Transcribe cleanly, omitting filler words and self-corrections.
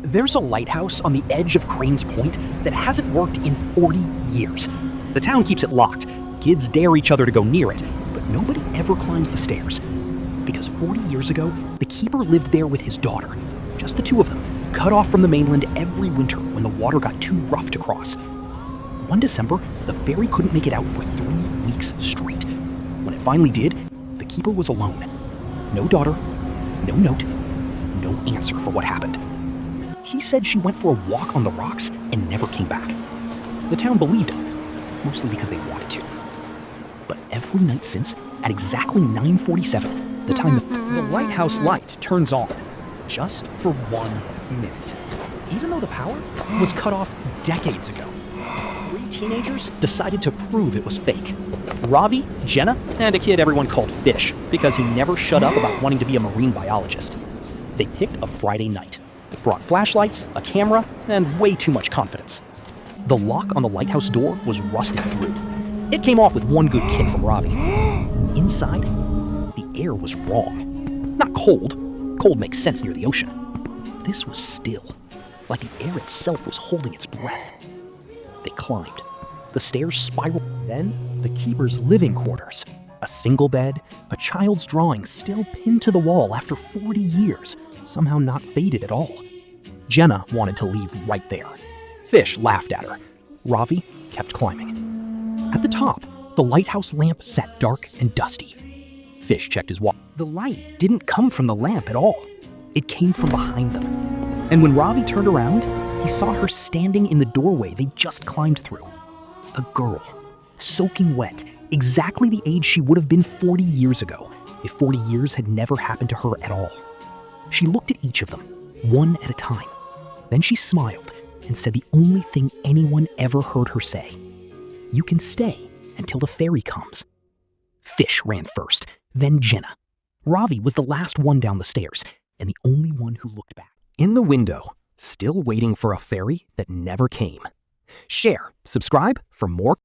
There's a lighthouse on the edge of Crane's Point that hasn't worked in 40 years. The town keeps it locked. Kids dare each other to go near it, but nobody ever climbs the stairs. Because 40 years ago, the keeper lived there with his daughter. Just the two of them, cut off from the mainland every winter when the water got too rough to cross. One December, the ferry couldn't make it out for 3 weeks straight. When it finally did, the keeper was alone. No daughter, no note, no answer for what happened. He said she went for a walk on the rocks and never came back. The town believed him, mostly because they wanted to. But every night since, at exactly 9:47, the time the lighthouse light turns on, just for 1 minute. Even though the power was cut off decades ago, 3 teenagers decided to prove it was fake. Ravi, Jenna, and a kid everyone called Fish because he never shut up about wanting to be a marine biologist. They picked a Friday night, brought flashlights, a camera, and way too much confidence. The lock on the lighthouse door was rusted through. It came off with one good kick from Ravi. Inside, the air was wrong. Not cold. Cold makes sense near the ocean. This was still, like the air itself was holding its breath. They climbed. The stairs spiraled. Then, the keeper's living quarters. A single bed, a child's drawing still pinned to the wall after 40 years, somehow not faded at all. Jenna wanted to leave right there. Fish laughed at her. Ravi kept climbing. At the top, the lighthouse lamp sat dark and dusty. Fish checked his watch. The light didn't come from the lamp at all. It came from behind them. And when Ravi turned around, he saw her standing in the doorway they just climbed through. A girl, soaking wet, exactly the age she would have been 40 years ago, if 40 years had never happened to her at all. She looked at each of them, one at a time. Then she smiled and said the only thing anyone ever heard her say. "You can stay until the ferry comes." Fish ran first, then Jenna. Ravi was the last one down the stairs, and the only one who looked back. In the window, still waiting for a ferry that never came. Share, subscribe for more